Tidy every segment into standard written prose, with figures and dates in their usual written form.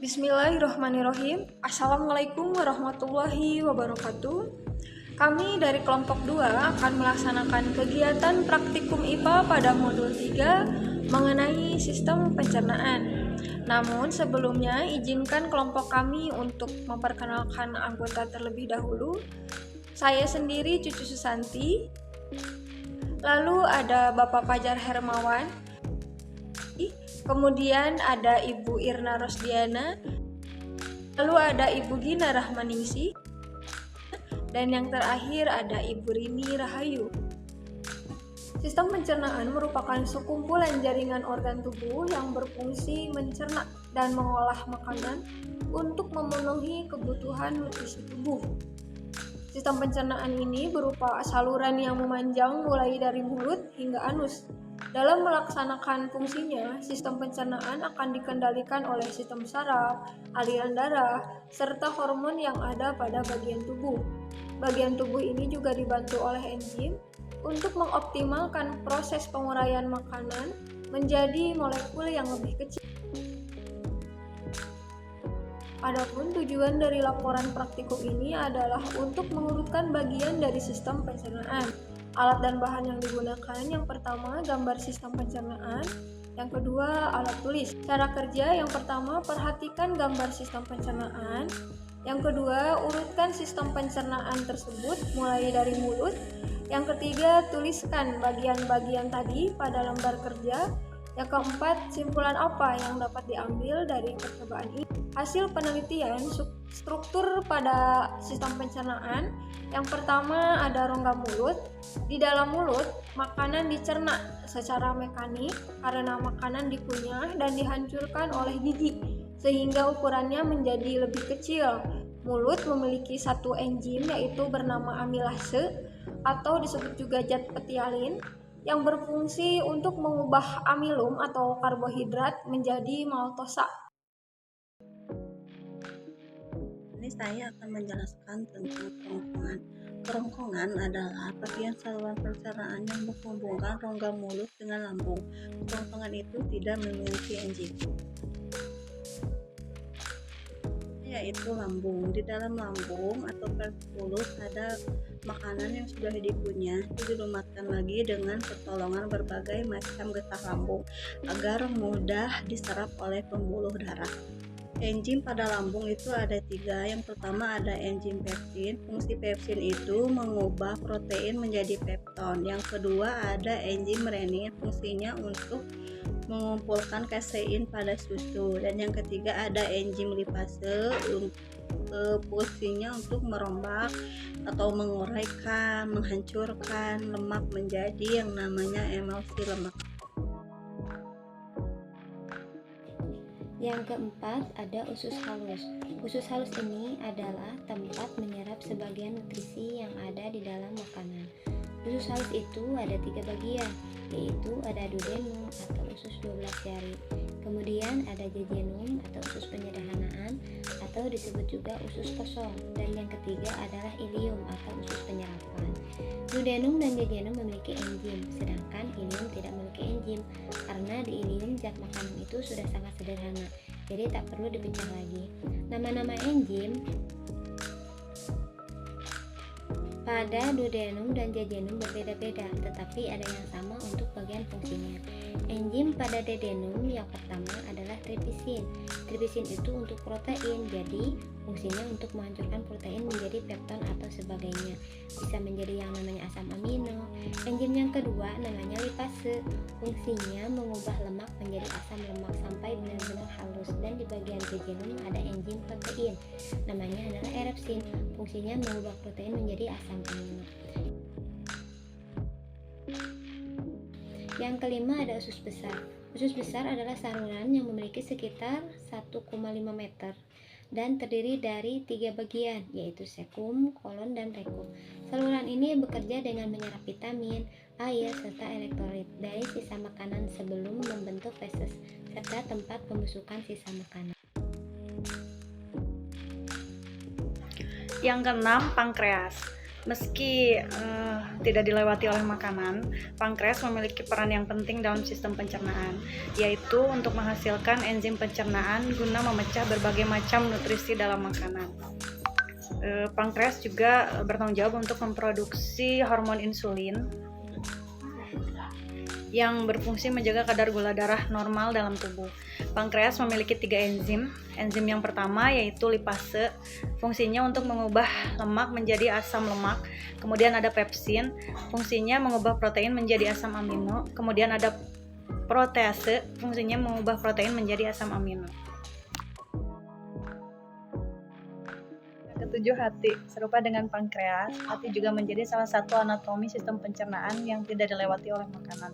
Bismillahirrahmanirrahim. Assalamualaikum warahmatullahi wabarakatuh. Kami dari kelompok 2 akan melaksanakan kegiatan praktikum IPA pada modul 3 mengenai sistem pencernaan. Namun sebelumnya izinkan kelompok kami untuk memperkenalkan anggota terlebih dahulu. Saya sendiri Cucu Susanti. Lalu ada Bapak Fajar Hermawan. Kemudian ada Ibu Irna Rosdiana, lalu ada Ibu Gina Rahmaningsi, dan yang terakhir ada Ibu Rini Rahayu. Sistem pencernaan merupakan sekumpulan jaringan organ tubuh yang berfungsi mencerna dan mengolah makanan untuk memenuhi kebutuhan nutrisi tubuh. Sistem pencernaan ini berupa saluran yang memanjang mulai dari mulut hingga anus. Dalam melaksanakan fungsinya, sistem pencernaan akan dikendalikan oleh sistem saraf, aliran darah, serta hormon yang ada pada bagian tubuh. Bagian tubuh ini juga dibantu oleh enzim untuk mengoptimalkan proses penguraian makanan menjadi molekul yang lebih kecil. Adapun tujuan dari laporan praktikum ini adalah untuk mengurutkan bagian dari sistem pencernaan. Alat dan bahan yang digunakan, yang pertama gambar sistem pencernaan, yang kedua alat tulis. Cara kerja, yang pertama perhatikan gambar sistem pencernaan, yang kedua urutkan sistem pencernaan tersebut mulai dari mulut, yang ketiga tuliskan bagian-bagian tadi pada lembar kerja, yang keempat simpulan apa yang dapat diambil dari percobaan ini. Hasil penelitian struktur pada sistem pencernaan, yang pertama ada rongga mulut. Di dalam mulut, makanan dicerna secara mekanik karena makanan dikunyah dan dihancurkan oleh gigi sehingga ukurannya menjadi lebih kecil. Mulut memiliki satu enzim yaitu bernama amilase atau disebut juga zat petialin yang berfungsi untuk mengubah amilum atau karbohidrat menjadi maltosa. Ini saya akan menjelaskan tentang kerongkongan. Kerongkongan adalah bagian saluran pencernaan yang menghubungkan rongga mulut dengan lambung. Kerongkongan itu tidak memiliki enzim, yaitu lambung. Di dalam lambung atau perut mulut ada makanan yang sudah dikunyah, dilumatkan lagi dengan pertolongan berbagai macam getah lambung agar mudah diserap oleh pembuluh darah. Enzim pada lambung itu ada 3. Yang pertama ada enzim pepsin. Fungsi pepsin itu mengubah protein menjadi pepton. Yang kedua ada enzim renin. Fungsinya untuk mengumpulkan kasein pada susu. Dan yang ketiga ada enzim lipase. Fungsinya untuk merombak atau menguraikan, menghancurkan lemak menjadi yang namanya emulsi lemak. Yang keempat ada usus halus. Usus halus ini adalah tempat menyerap sebagian nutrisi yang ada di dalam makanan. Usus halus itu ada 3 bagian, yaitu ada duodenum atau usus 12 jari. Kemudian ada jejunum atau usus penyederhanaan atau disebut juga usus kosong. Dan yang ketiga adalah ilium atau usus penyerapan. Duodenum dan jejunum memiliki enzim, sedangkan ilium tidak memiliki enzim karena di ilium zat makanan itu sudah sangat sederhana, jadi tak perlu dipecah lagi. Nama-nama enzim pada duodenum dan jejunum berbeda-beda, tetapi ada yang sama untuk bagian fungsinya. Enzim pada duodenum yang pertama adalah trypsin. Trypsin itu untuk protein, jadi fungsinya untuk menghancurkan protein menjadi pepton atau sebagainya. Bisa menjadi yang namanya asam amino. Enzim yang kedua namanya lipase. Fungsinya mengubah lemak menjadi asam lemak sampai benar-benar halus. Dan di bagian jejunum ada enzim protein. Namanya adalah erepsin. Fungsinya mengubah protein menjadi asam amino. Yang kelima ada usus besar. Usus besar adalah saluran yang memiliki sekitar 1,5 meter dan terdiri dari 3 bagian, yaitu sekum, kolon, dan rekum. Saluran ini bekerja dengan menyerap vitamin, air, serta elektrolit dari sisa makanan sebelum membentuk feses, serta tempat pembusukan sisa makanan. Yang keenam, pankreas. Meski tidak dilewati oleh makanan, pankreas memiliki peran yang penting dalam sistem pencernaan, yaitu untuk menghasilkan enzim pencernaan guna memecah berbagai macam nutrisi dalam makanan. Pankreas juga bertanggung jawab untuk memproduksi hormon insulin yang berfungsi menjaga kadar gula darah normal dalam tubuh. Pankreas memiliki 3 enzim. Enzim yang pertama yaitu lipase, fungsinya untuk mengubah lemak menjadi asam lemak. Kemudian ada pepsin, fungsinya mengubah protein menjadi asam amino. Kemudian ada protease, fungsinya mengubah protein menjadi asam amino. Ketujuh, hati. Serupa dengan pankreas, hati juga menjadi salah satu anatomi sistem pencernaan yang tidak dilewati oleh makanan.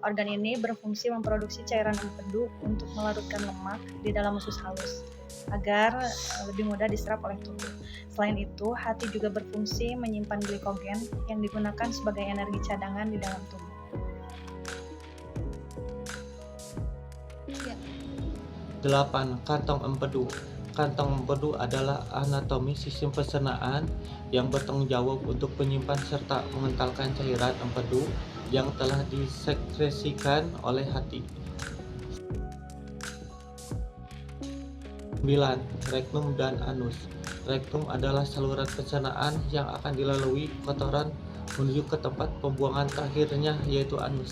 Organ ini berfungsi memproduksi cairan empedu untuk melarutkan lemak di dalam usus halus agar lebih mudah diserap oleh tubuh. Selain itu, hati juga berfungsi menyimpan glikogen yang digunakan sebagai energi cadangan di dalam tubuh. 8. Kantong empedu. Kantong empedu adalah anatomi sistem pencernaan yang bertanggung jawab untuk menyimpan serta mengentalkan cairan empedu yang telah disekresikan oleh hati. 9. Rektum dan anus. Rektum adalah saluran pencernaan yang akan dilalui kotoran menuju ke tempat pembuangan terakhirnya, yaitu anus.